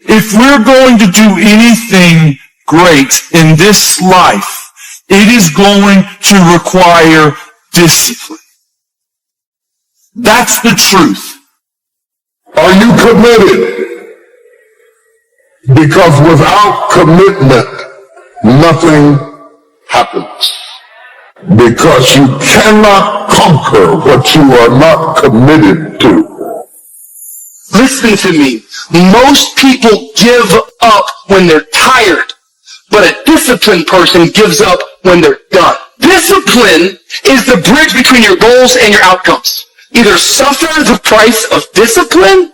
If we're going to do anything great in this life, it is going to require discipline. That's the truth. Are you committed? Because without commitment, nothing happens. Because you cannot conquer what you are not committed to. Listen to me. Most people give up when they're tired, but a disciplined person gives up when they're done. Discipline is the bridge between your goals and your outcomes. Either suffer the price of discipline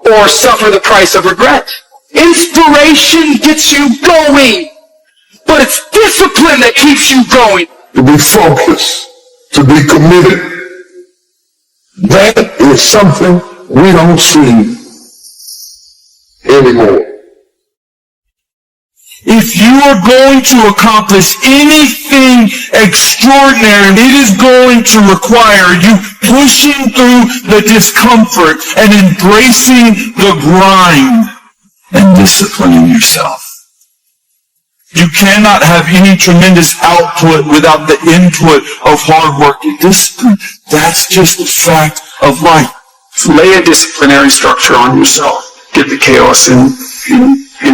or suffer the price of regret. Inspiration gets you going, but it's discipline that keeps you going. To be focused, to be committed. That is something we don't see anymore. If you are going to accomplish anything extraordinary, it is going to require you pushing through the discomfort and embracing the grind and disciplining yourself. You cannot have any tremendous output without the input of hard work and discipline. That's just the fact of life. Lay a disciplinary structure on yourself. Get the chaos in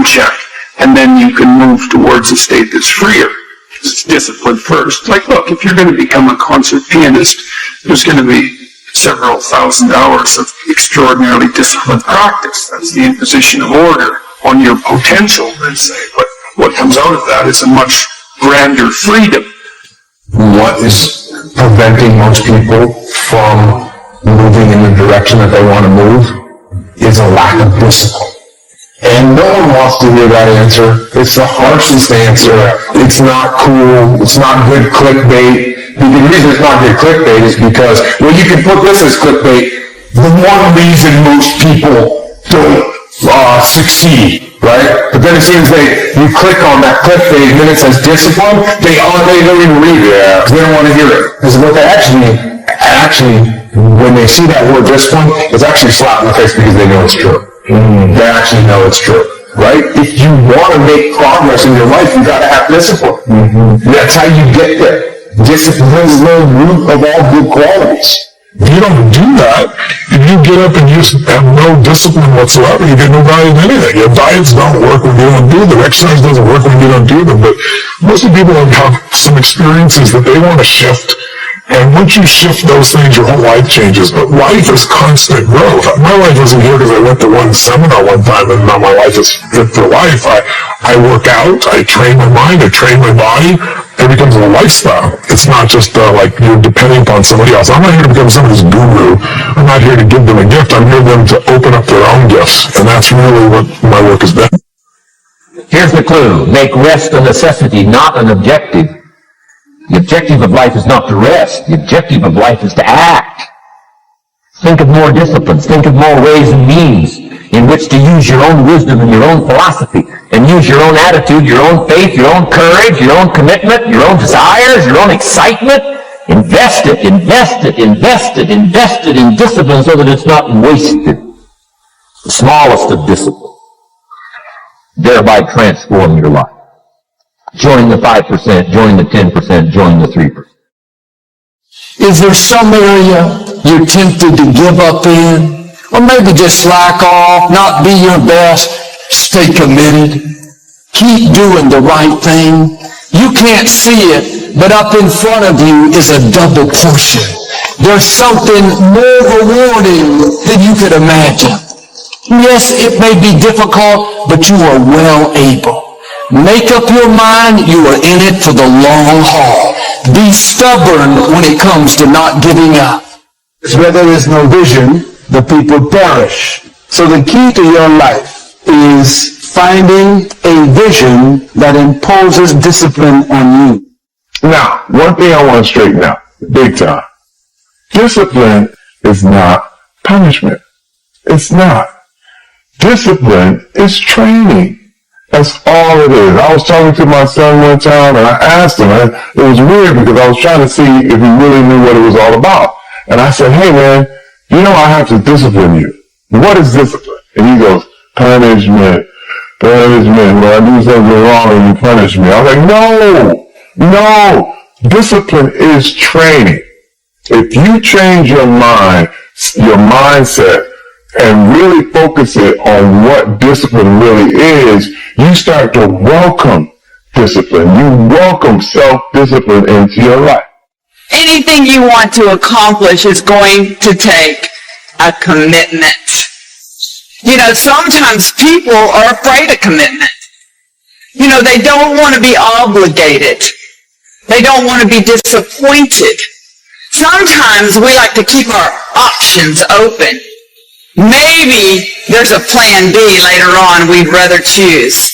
check. And then you can move towards a state that's freer. It's discipline first. Like, look, if you're going to become a concert pianist, there's going to be several thousand hours of extraordinarily disciplined practice. That's the imposition of order on your potential, let's say. But what comes out of that is a much grander freedom. What is preventing most people from moving in the direction that they want to move is a lack of discipline. And no one wants to hear that answer. It's the harshest answer. It's not cool. It's not good clickbait. The reason it's not good clickbait is because, well, you can put this as clickbait. The one reason most people don't succeed, right? But then as soon as you click on that clickbait and then it says discipline, they don't even read it because they don't want to hear it. Because what they actually, when they see that word discipline, it's actually slap in the face because they know it's true. They actually know it's true, right? If you want to make progress in your life, you got to have discipline. That's how you get there. Discipline is the root of all good qualities. If you don't do that, if you get up and you have no discipline whatsoever, you get no value in anything. Your diets don't work when you don't do them. Exercise doesn't work when you don't do them. But most of the people have some experiences that they want to shift. And once you shift those things, your whole life changes. But life is constant growth. My life wasn't here because I went to one seminar one time, and now my life is fit for life. I work out, I train my mind, I train my body. It becomes a lifestyle. It's not just like you're depending upon somebody else. I'm not here to become somebody's guru. I'm not here to give them a gift. I'm here for them to open up their own gifts. And that's really what my work has been. Here's the clue. Make rest a necessity, not an objective. The objective of life is not to rest. The objective of life is to act. Think of more disciplines. Think of more ways and means in which to use your own wisdom and your own philosophy, and use your own attitude, your own faith, your own courage, your own commitment, your own desires, your own excitement. Invest it in discipline so that it's not wasted. The smallest of disciplines. Thereby transform your life. Join the 5%, join the 10%, join the 3%. Is there some area you're tempted to give up in? Or maybe just slack off, not be your best, stay committed. Keep doing the right thing. You can't see it, but up in front of you is a double portion. There's something more rewarding than you could imagine. Yes, it may be difficult, but you are well able. Make up your mind you are in it for the long haul. Be stubborn when it comes to not giving up. Where there is no vision, the people perish. So the key to your life is finding a vision that imposes discipline on you. Now, one thing I want to straighten out, big time. Discipline is not punishment. It's not. Discipline is training. That's all it is. I was talking to my son one time and I asked him, and it was weird because I was trying to see if he really knew what it was all about. And I said, hey man, you know I have to discipline you. What is discipline? And he goes, punishment. When I do something wrong and you punish me. I'm like, no. Discipline is training. If you change your mind, your mindset, and really focus it on what discipline really is, you start to welcome discipline. You welcome self-discipline into your life. Anything you want to accomplish is going to take a commitment. You know, sometimes people are afraid of commitment. You know, they don't want to be obligated. They don't want to be disappointed. Sometimes we like to keep our options open. Maybe there's a plan B later on we'd rather choose.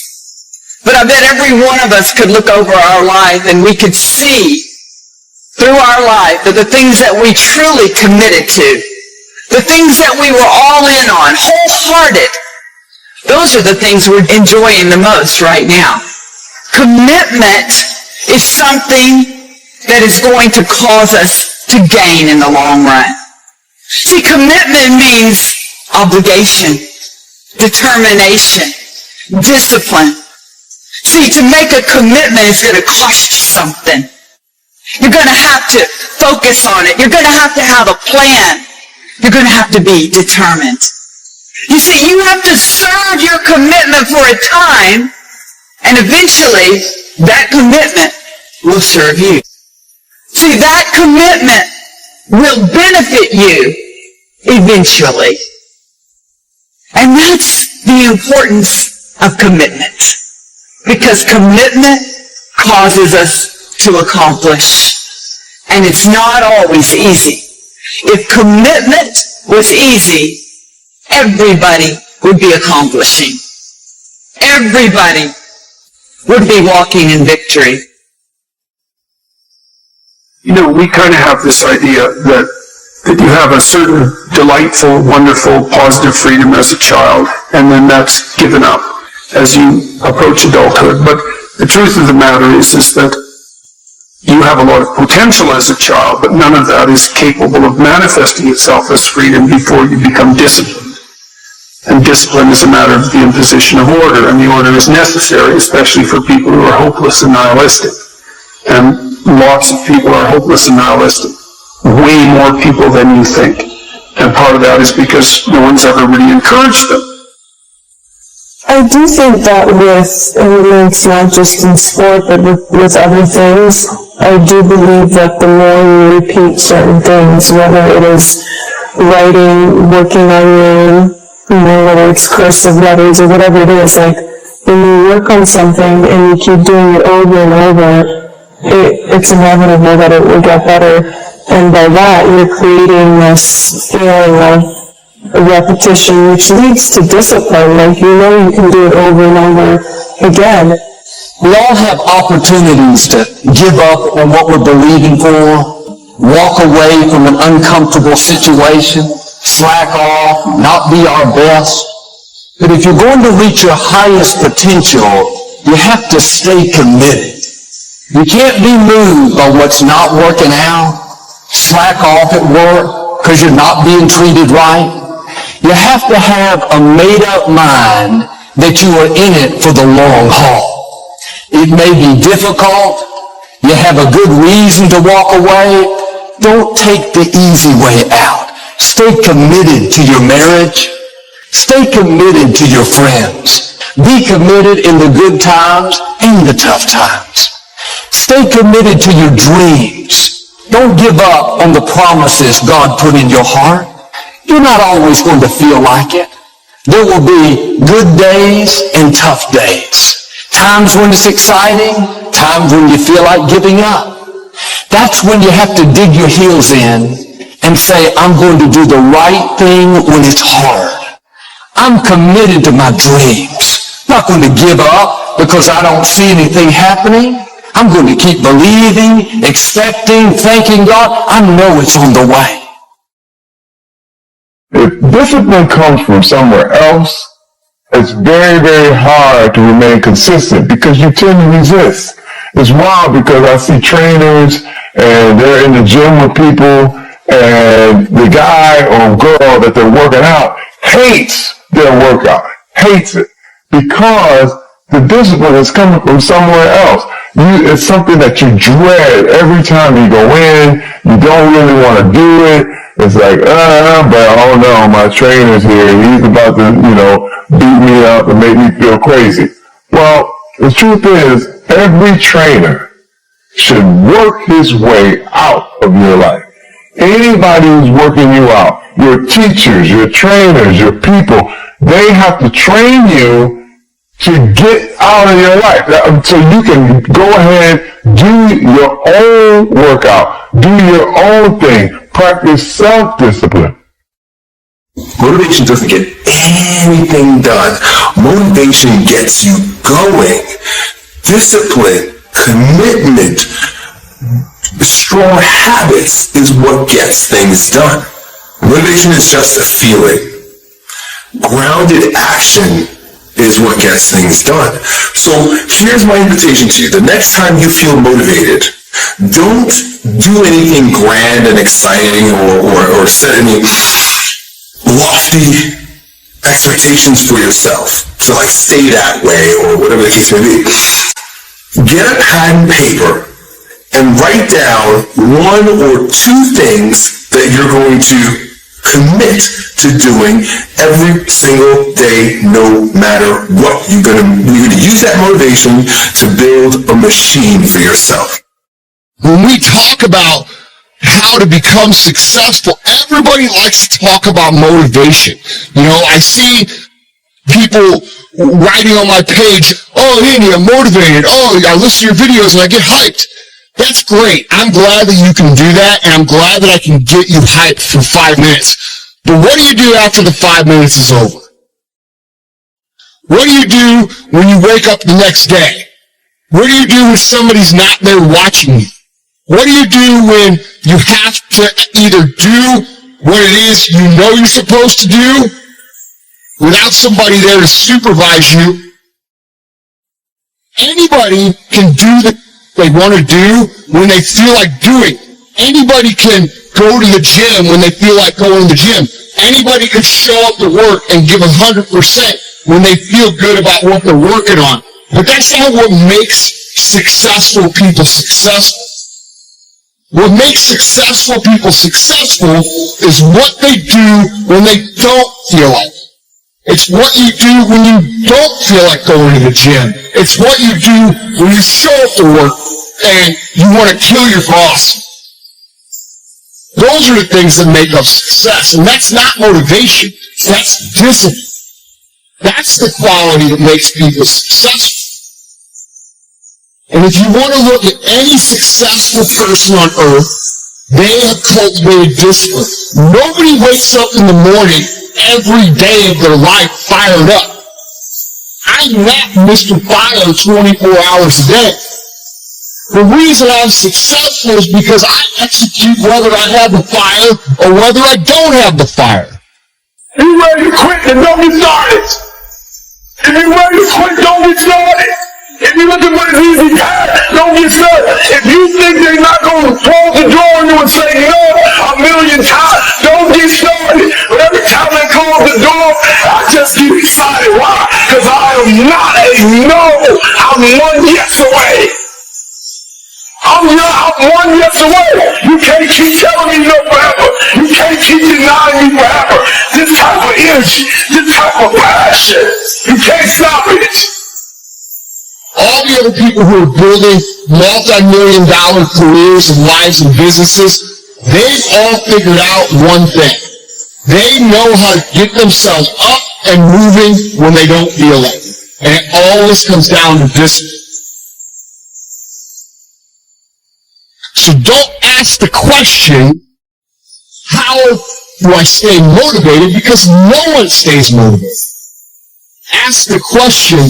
But I bet every one of us could look over our life and we could see through our life that the things that we truly committed to, the things that we were all in on, wholehearted, those are the things we're enjoying the most right now. Commitment is something that is going to cause us to gain in the long run. See, commitment means obligation, determination, discipline. See, to make a commitment is going to cost you something. You're going to have to focus on it. You're going to have a plan. You're going to have to be determined. You see, you have to serve your commitment for a time, and eventually that commitment will serve you. See, that commitment will benefit you eventually. And that's the importance of commitment. Because commitment causes us to accomplish. And it's not always easy. If commitment was easy, everybody would be accomplishing. Everybody would be walking in victory. You know, we kind of have this idea that you have a certain delightful, wonderful, positive freedom as a child, and then that's given up as you approach adulthood. But the truth of the matter is that you have a lot of potential as a child, but none of that is capable of manifesting itself as freedom before you become disciplined. And discipline is a matter of the imposition of order, and the order is necessary, especially for people who are hopeless and nihilistic. And lots of people are hopeless and nihilistic. Way more people than you think. And part of that is because no one's ever really encouraged them. I do think that and it's not just in sport, but with other things, I do believe that the more you repeat certain things, whether it is writing, working on your own, whether it's cursive letters or whatever it is, like when you work on something and you keep doing it over and over, it's inevitable that it will get better. And by that, you're creating this feeling of repetition, which leads to discipline. Like, you can do it over and over again. We all have opportunities to give up on what we're believing for, walk away from an uncomfortable situation, slack off, not be our best. But if you're going to reach your highest potential, you have to stay committed. You can't be moved by what's not working out, slack off at work because you're not being treated right. You have to have a made-up mind that you are in it for the long haul. It may be difficult. You have a good reason to walk away. Don't take the easy way out. Stay committed to your marriage. Stay committed to your friends. Be committed in the good times and the tough times. Stay committed to your dreams. Don't give up on the promises God put in your heart. You're not always going to feel like it. There will be good days and tough days. Times when it's exciting, times when you feel like giving up. That's when you have to dig your heels in and say, I'm going to do the right thing when it's hard. I'm committed to my dreams. I'm not going to give up because I don't see anything happening. I'm going to keep believing, expecting, thanking God. I know it's on the way. If discipline comes from somewhere else, it's very, very hard to remain consistent because you tend to resist. It's wild because I see trainers and they're in the gym with people and the guy or girl that they're working out hates their workout, hates it because the discipline is coming from somewhere else. It's something that you dread every time you go in. You don't really want to do it. It's like, but oh no, my trainer's here. He's about to, beat me up and make me feel crazy. Well, the truth is, every trainer should work his way out of your life. Anybody who's working you out, your teachers, your trainers, your people, they have to train you to get out of your life. So you can go ahead, do your own workout, do your own thing, practice self-discipline. Motivation doesn't get anything done. Motivation gets you going. Discipline, commitment, strong habits is what gets things done. Motivation is just a feeling. Grounded action is what gets things done. So here's my invitation to you. The next time you feel motivated, don't do anything grand and exciting or set any lofty expectations for yourself to stay that way or whatever the case may be. Get a pad and paper and write down one or two things that you're going to commit to doing every single day, no matter what. You're going to use that motivation to build a machine for yourself. When we talk about how to become successful, everybody likes to talk about motivation. I see people writing on my page, oh, Andy, I'm motivated. Oh, I listen to your videos and I get hyped. That's great. I'm glad that you can do that, and I'm glad that I can get you hyped for 5 minutes. But what do you do after the 5 minutes is over? What do you do when you wake up the next day? What do you do when somebody's not there watching you? What do you do when you have to either do what it is you know you're supposed to do without somebody there to supervise you? Anybody can do the they want to do when they feel like doing. Anybody can go to the gym when they feel like going to the gym. Anybody can show up to work and give 100% when they feel good about what they're working on. But that's not what makes successful people successful. What makes successful people successful is what they do when they don't feel like it. It's what you do when you don't feel like going to the gym. It's what you do when you show up to work and you want to kill your boss. Those are the things that make up success. And that's not motivation. That's discipline. That's the quality that makes people successful. And if you want to look at any successful person on earth, they have cultivated discipline. Nobody wakes up in the morning every day of their life fired up. I'm not Mr. Fire 24 hours a day. The reason I'm successful is because I execute whether I have the fire or whether I don't have the fire. If you ready to quit, then don't get started. If you ready to quit, don't get started. If you look at what is easy path, don't get started. If you think they're not going to close the door on you and say no a million times, don't get started. But every time they close the door, I just get excited. Why? Because I am not a no. I'm one yes away. I'm one yes away. You can't keep telling me no forever. You can't keep denying me forever. This type of energy, this type of passion, you can't stop it. All the other people who are building multi-million-dollar careers and lives and businesses, they've all figured out one thing. They know how to get themselves up and moving when they don't feel like it. And it always comes down to discipline. So don't ask the question, how do I stay motivated? Because no one stays motivated. Ask the question,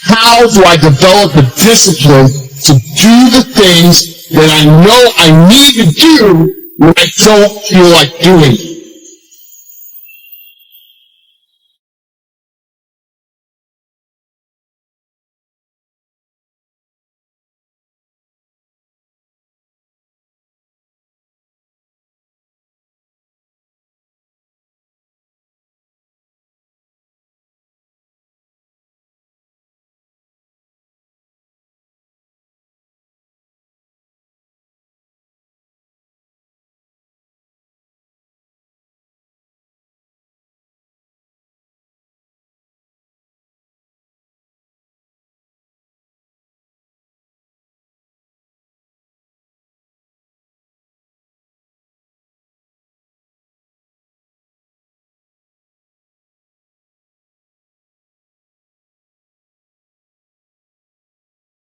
how do I develop the discipline to do the things that I know I need to do when I don't feel like doing it?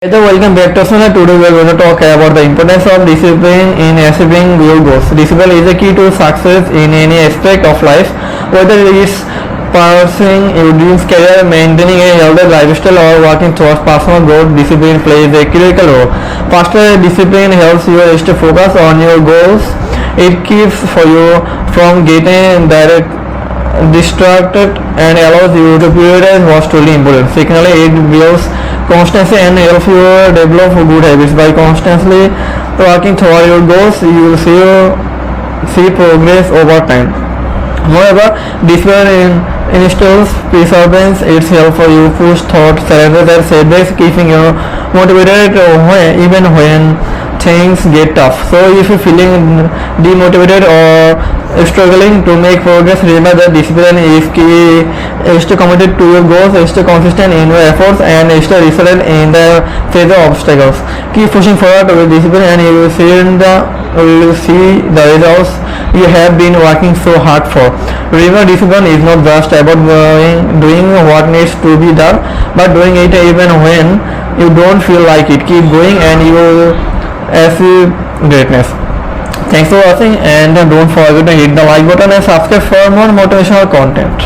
Welcome back to Sona. Today we are going to talk about the importance of discipline in achieving your goals. Discipline is the key to success in any aspect of life, whether it is pursuing your dreams career, maintaining a healthy lifestyle, or working towards personal growth. Discipline plays a critical role. Faster discipline helps you stay focused on your goals. It keeps you from getting distracted and allows you to prioritize what's truly important. Secondly, it builds constancy and helps you develop good habits. By constantly working toward your goals, you will see progress over time. However, discipline instills perseverance. It's helpful you push thought challenges and setbacks, keeping you motivated even when things get tough. So if you're feeling demotivated or struggling to make progress, remember that discipline is key. Stay committed to your goals, stay consistent in your efforts, and stay resilient in the face of obstacles. Keep pushing forward with discipline, and you will see the results you have been working so hard for. Remember, discipline is not just about doing what needs to be done, but doing it even when you don't feel like it. Keep going, and you will achieve greatness. Thanks for watching, and don't forget to hit the like button and subscribe for more motivational content.